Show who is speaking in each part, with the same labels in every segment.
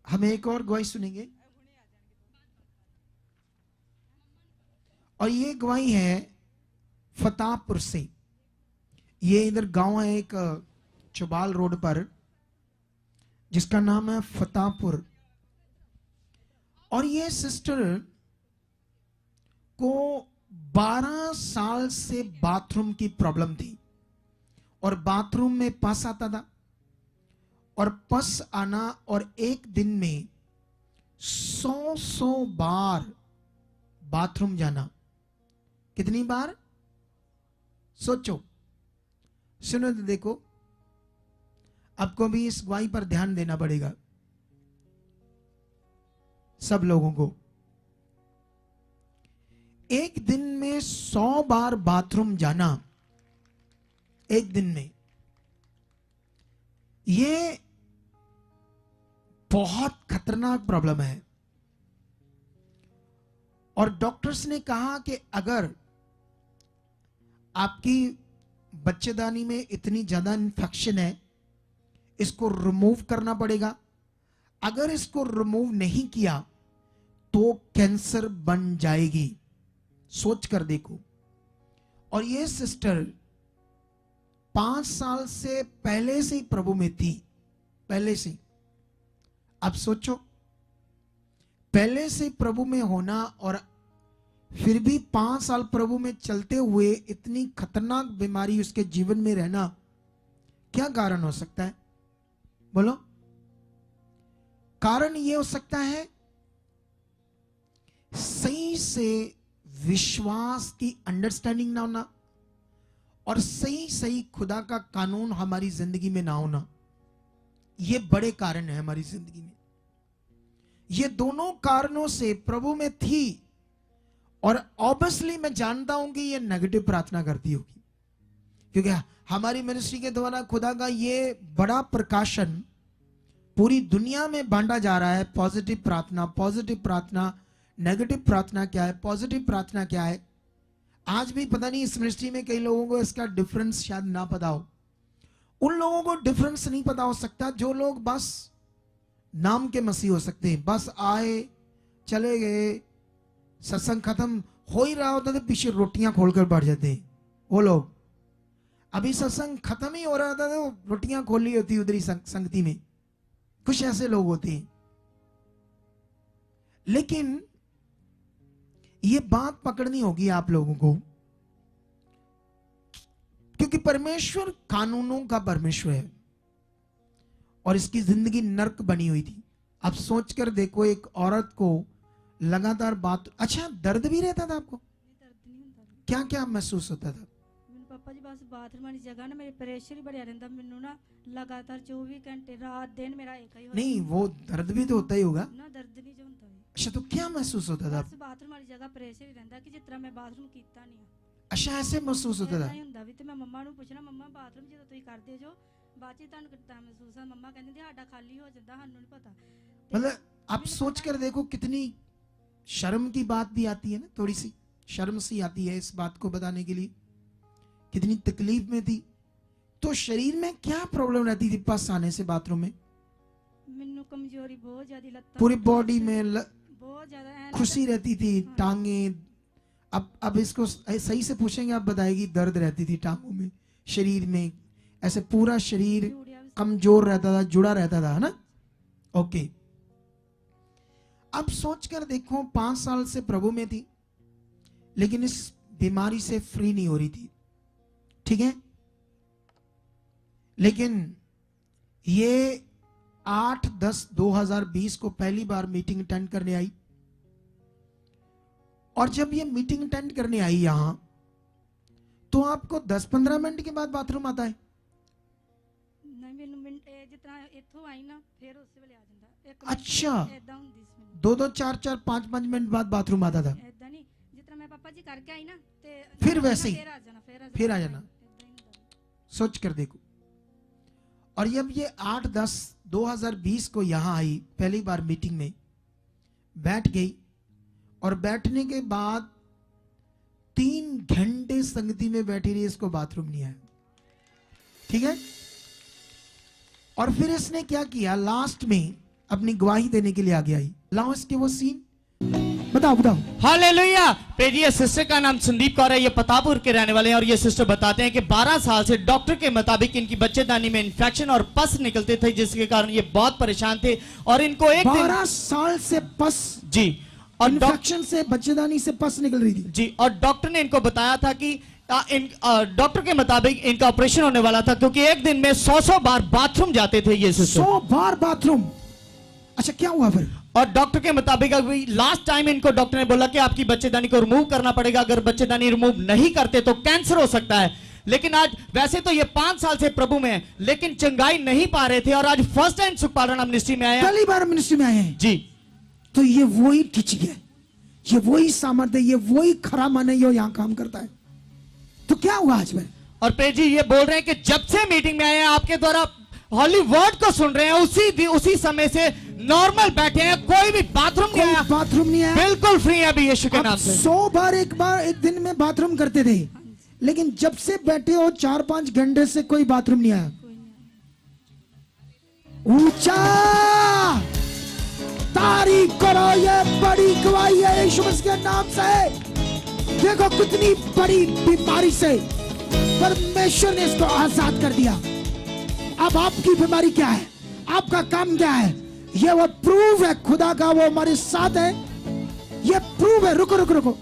Speaker 1: हम एक और गवाही सुनेंगे और ये गवाही है फतेहपुर से। ये इधर गांव है एक चौबाल रोड पर जिसका नाम है फतेहपुर। और ये सिस्टर को 12 साल से बाथरूम की प्रॉब्लम थी और बाथरूम में पस आता था और पस आना और एक दिन में 100 बार बाथरूम जाना। कितनी बार सोचो, सुनो तो देखो, आपको भी इस गवाही पर ध्यान देना पड़ेगा सब लोगों को। एक दिन में 100 बार बाथरूम जाना, एक दिन में, ये बहुत खतरनाक प्रॉब्लम है। और डॉक्टर्स ने कहा कि अगर आपकी बच्चेदानी में इतनी ज्यादा इन्फेक्शन है, इसको रिमूव करना पड़ेगा। अगर इसको रिमूव नहीं किया तो कैंसर बन जाएगी। सोच कर देखो। और ये सिस्टर 5 साल से पहले से ही प्रभु में थी, पहले से। अब सोचो, पहले से प्रभु में होना और फिर भी 5 साल प्रभु में चलते हुए इतनी खतरनाक बीमारी उसके जीवन में रहना, क्या कारण हो सकता है? बोलो। कारण यह हो सकता है सही से विश्वास की अंडरस्टैंडिंग ना होना और सही सही खुदा का कानून हमारी जिंदगी में ना होना। ये बड़े कारण है हमारी जिंदगी में। ये दोनों कारणों से प्रभु में थी और ऑब्वियसली मैं जानता हूं कि ये नेगेटिव प्रार्थना करती होगी, क्योंकि हमारी मिनिस्ट्री के द्वारा खुदा का ये बड़ा प्रकाशन पूरी दुनिया में बांटा जा रहा है। पॉजिटिव प्रार्थना, पॉजिटिव प्रार्थना, नेगेटिव प्रार्थना क्या है, पॉजिटिव प्रार्थना क्या है। आज भी पता नहीं इस मिनिस्ट्री में कई लोगों को इसका डिफरेंस शायद ना पता हो। उन लोगों को डिफरेंस नहीं पता हो सकता जो लोग बस नाम के मसीह हो सकते हैं, बस आए चले गए, सत्संग खत्म हो ही रहा होता तो पीछे रोटियां खोलकर बैठ जाते हैं वो लोग। अभी सत्संग खत्म ही हो रहा था तो रोटियां खोली होती उधरी संगति में। कुछ ऐसे लोग होते हैं। लेकिन ये बात पकड़नी होगी आप लोगों को, क्योंकि परमेश्वर कानूनों का परमेश्वर है और इसकी जिंदगी नर्क बनी हुई थी। अब सोचकर देखो, एक औरत को लगातार बात, अच्छा दर्द भी रहता था आपको?
Speaker 2: दर्द नहीं ਹੁੰਦਾ ਸੀ।
Speaker 1: क्या क्या महसूस होता था?
Speaker 2: ਮੈਨੂੰ ਪਾਪਾ ਜੀ ਬਸ ਬਾਥਰੂਮ ਵਾਲੀ ਜਗ੍ਹਾ ਨਾ ਮੇਰੇ ਪ੍ਰੈਸ਼ਰ ਹੀ बढ़िया रहता। ਮੈਨੂੰ ਨਾ लगातार 24 घंटे रात दिन मेरा एक ही होता।
Speaker 1: नहीं, वो दर्द भी तो होता ही होगा
Speaker 2: ना दर्द नहीं जो ਹੁੰਦਾ ਵੀ।
Speaker 1: अच्छा, तो क्या महसूस होता था?
Speaker 2: बस बाथरूम वाली जगह ਪ੍ਰੈਸ਼ਰ ਹੀ ਰਹਿੰਦਾ ਕਿ ਜਿਸ ਤਰ੍ਹਾਂ ਮੈਂ ਬਾਥਰੂਮ ਕੀਤਾ ਨਹੀਂ ਆ।
Speaker 1: अच्छा, ऐसे महसूस होता था?
Speaker 2: ਨਹੀਂ ਹੁੰਦਾ ਵੀ। ਤੇ ਮੈਂ ਮੰਮਾ ਨੂੰ ਪੁੱਛਣਾ, ਮੰਮਾ ਬਾਥਰੂਮ ਜਦੋਂ ਤੁਸੀਂ ਕਰਦੇ ਜੋ ਬਾਅਦ ਚ ਤੁਹਾਨੂੰ ਕਿੱਦਾਂ ਮਹਿਸੂਸ ਆ? ਮੰਮਾ ਕਹਿੰਦੇ ਸਾਡਾ ਖਾਲੀ ਹੋ ਜਾਂਦਾ, ਸਾਨੂੰ ਨਹੀਂ ਪਤਾ।
Speaker 1: मतलब आप सोच कर देखो, कितनी शर्म की बात भी आती है ना, थोड़ी सी शर्म सी आती है इस बात को बताने के लिए। कितनी तकलीफ में थी। तो शरीर में क्या प्रॉब्लम रहती थी पस आने से बाथरूम में?
Speaker 2: ਮੈਨੂੰ ਕਮਜ਼ੋਰੀ ਬਹੁਤ ਜ਼ਿਆਦਾ ਲੱਤਾਂ
Speaker 1: पूरी बॉडी में
Speaker 2: बहुत ज्यादा ऐं
Speaker 1: खुशी रहती थी, टांगे। अब इसको सही से पूछेंगे, आप बताएगी दर्द रहती थी टांगों में, शरीर में, ऐसे पूरा शरीर
Speaker 2: ਜੂੜਿਆ ਵੀ
Speaker 1: कमजोर रहता था, जुड़ा रहता था, है ना? ओके। अब सोचकर देखो, 5 साल से प्रभु में थी लेकिन इस बीमारी से फ्री नहीं हो रही थी, ठीक है? लेकिन ये 8/10/2020 को पहली बार मीटिंग अटेंड करने आई। और जब ये मीटिंग अटेंड करने आई यहां, तो आपको 10-15 मिनट के बाद बाथरूम आता है।
Speaker 2: ਨਹੀਂ ਮੈਨੂੰ ਮਿੰਟ ਇਹ ਜਿਸ ਤਰ੍ਹਾਂ ਇੱਥੋਂ ਆਈ ਨਾ ਫਿਰ ਉਸੇ ਵੇਲੇ ਆ ਜਾਂਦਾ। ਇੱਕ
Speaker 1: अच्छा,
Speaker 2: ਐਦਾਂ ਹੁੰਦੀ ਸੀ ਮੈਨੂੰ।
Speaker 1: 2-2, 4-4, 5-5 मिनट बाद बाथरूम आता था।
Speaker 2: ਐਦਾਂ ਨਹੀਂ, ਜਿਸ ਤਰ੍ਹਾਂ ਮੈਂ ਪਾਪਾ ਜੀ ਕਰਕੇ ਆਈ ਨਾ ਤੇ
Speaker 1: ਫਿਰ ਵੈਸੇ ਹੀ,
Speaker 2: ਫਿਰ ਆ ਜਾਣਾ, ਫਿਰ ਆ
Speaker 1: फिर आ जाना।
Speaker 2: ਏਦਾਂ ਹੀ ਹੁੰਦਾ।
Speaker 1: सोच कर देखो। और जब ये 8/10/2020 को यहां आई, पहली बार मीटिंग में बैठ गई और बैठने के बाद 3 घंटे संगति में बैठी रही, इसको बाथरूम नहीं आया, ठीक है? और फिर इसने क्या किया, लास्ट में अपनी गवाही देने के लिए आगे आई। लाओ इसके वो सीन, बताओ बताओ।
Speaker 3: हालेलुया। प्रिय सिस्टर का नाम संदीप कौर है, ये पतापुर के रहने वाले हैं और ये सिस्टर बताते हैं कि 12 साल से डॉक्टर के मुताबिक इनकी बच्चेदानी में इन्फेक्शन और पस निकलते थे, जिसके कारण ये बहुत परेशान थे और इनको एक
Speaker 1: 12 साल से पस,
Speaker 3: जी, और
Speaker 1: इन्फेक्शन से, बच्चेदानी से पस निकल रही थी
Speaker 3: जी, और डॉक्टर ने इनको बताया था कि डॉक्टर के मुताबिक इनका ऑपरेशन होने वाला था, क्योंकि एक दिन में 100 बार बाथरूम जाते थे ये सिस्टर।
Speaker 1: 100 बार बाथरूम। अच्छा, क्या हुआ फिर?
Speaker 3: और डॉक्टर के मुताबिक अभी लास्ट टाइम इनको डॉक्टर ने बोला कि आपकी बच्चेदानी को रिमूव करना पड़ेगा, अगर बच्चेदानी रिमूव नहीं करते तो कैंसर हो सकता है। लेकिन आज वैसे तो ये 5 साल से प्रभु में है, लेकिन चंगाई नहीं पा रहे थे और आज first time Sukhpal Rana ministry में आए हैं।
Speaker 1: पहली बार मिनिस्ट्री में आए हैं
Speaker 3: जी।
Speaker 1: तो ये वही टीचिंग है, ये वही सामर्थ्य, ये वही खरा मन है जो यहाँ काम करता है। तो क्या हुआ आज में?
Speaker 3: और पे जी ये बोल रहे हैं कि जब से मीटिंग में आए हैं आपके द्वारा हॉली वर्ड को सुन रहे हैं, उसी समय से नॉर्मल बैठे हैं, कोई भी बाथरूम नहीं आया,
Speaker 1: बाथरूम नहीं आया,
Speaker 3: बिल्कुल फ्री है अभी यीशु के नाम से।
Speaker 1: 100 बार एक दिन में बाथरूम करते थे, लेकिन जब से बैठे हो 4-5 घंटे से कोई बाथरूम नहीं आया। ऊंचा तारीफ करो, ये बड़ी गवाही है यीशु मसीह के नाम से। देखो कितनी बड़ी बीमारी से परमेश्वर ने इसको आजाद कर दिया। अब आपकी बीमारी क्या है, आपका काम क्या है? ये वो प्रूफ है खुदा का, वो हमारे साथ है, ये प्रूफ है। रुको रुको रुको,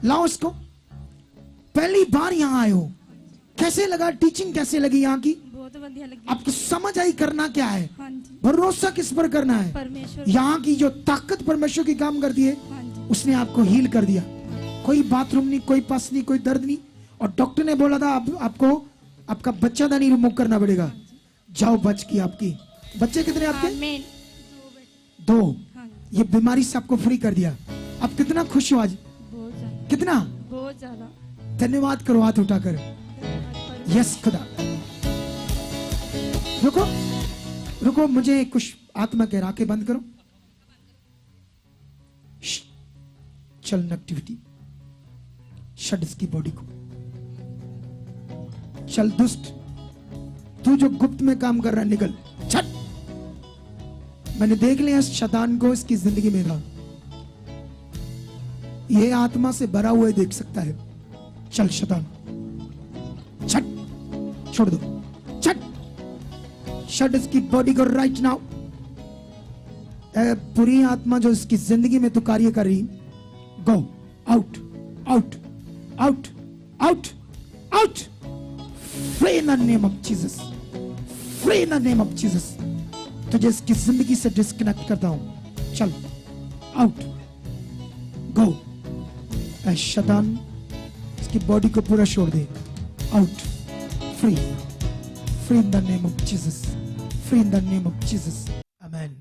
Speaker 1: लाओ इसको। पहली बार यहाँ आए हो, कैसे लगा? टीचिंग कैसे लगी यहाँ की?
Speaker 2: बहुत बढ़िया लगी।
Speaker 1: आपको समझ आई करना क्या है?
Speaker 2: हाँ जी।
Speaker 1: भरोसा किस पर करना है?
Speaker 2: परमेश्वर।
Speaker 1: यहाँ की जो ताकत परमेश्वर की काम करती है,
Speaker 2: हाँ जी।
Speaker 1: उसने आपको हील कर दिया। कोई बाथरूम नहीं, कोई पस नहीं, कोई दर्द नहीं। और डॉक्टर ने बोला था आपको आपका बच्चादानी रिमूव करना पड़ेगा। जाओ, बच की आपकी। बच्चे कितने आपके?
Speaker 2: आमीन।
Speaker 1: 2।
Speaker 2: हाँ,
Speaker 1: ये बीमारी से आपको फ्री कर दिया। आप कितना खुश हो आज?
Speaker 2: बहुत ज्यादा,
Speaker 1: कितना?
Speaker 2: बहुत ज्यादा।
Speaker 1: धन्यवाद करो हाथ उठाकर। यस खुदा। रुको रुको, मुझे कुछ आत्मा कह रहा, आंखें बंद करो। चल नेगेटिविटी, शट इसकी बॉडी को। चल दुष्ट, तू जो गुप्त में काम कर रहा है, निकल, छट। मैंने देख लिया शैतान को इसकी जिंदगी में था, ये आत्मा से भरा हुआ देख सकता है। चल शैतान, छट, छोड़ दो, छट, शट इसकी बॉडी को राइट नाउ। बुरी आत्मा जो इसकी जिंदगी में तू कार्य कर रही, go out out out out out, free in the name of Jesus, free in the name of Jesus. तुझे इसकी जिंदगी से डिस्कनेक्ट करता हूं। चल आउट, गो। शैतान इसकी बॉडी को पूरा छोड़ दे। Out, free, free in the name of Jesus, free in the name of Jesus. Amen.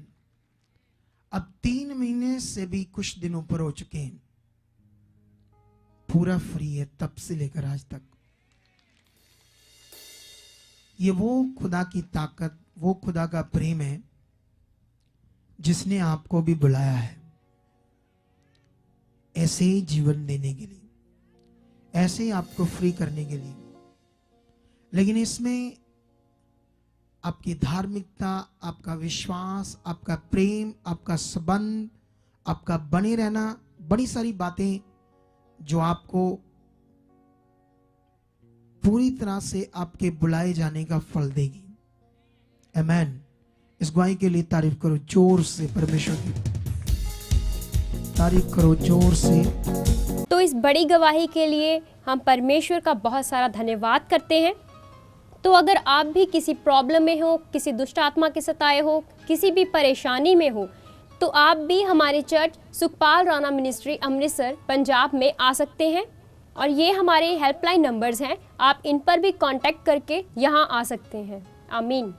Speaker 1: अब 3 महीने से भी कुछ दिन ऊपर हो चुके हैं, पूरा फ्री है तब से लेकर आज तक। ये वो खुदा की ताकत, वो खुदा का प्रेम है जिसने आपको भी बुलाया है ऐसे ही जीवन देने के लिए, ऐसे ही आपको फ्री करने के लिए। लेकिन इसमें आपकी धार्मिकता, आपका विश्वास, आपका प्रेम, आपका संबंध, आपका बने रहना, बड़ी सारी बातें जो आपको पूरी तरह से आपके बुलाए जाने का फल देगी। आमेन। इस गवाही के लिए तारीफ करो जोर से, परमेश्वर की तारीफ करो जोर से।
Speaker 4: तो इस बड़ी गवाही के लिए हम परमेश्वर का बहुत सारा धन्यवाद करते हैं। तो अगर आप भी किसी प्रॉब्लम में हो, किसी दुष्ट आत्मा के सताए हो, किसी भी परेशानी में हो, तो आप भी हमारे चर्च सुखपाल राणा मिनिस्ट्री अमृतसर पंजाब में आ सकते हैं। और ये हमारे हेल्पलाइन नंबर्स हैं, आप इन पर भी कांटेक्ट करके यहाँ आ सकते हैं। आमीन।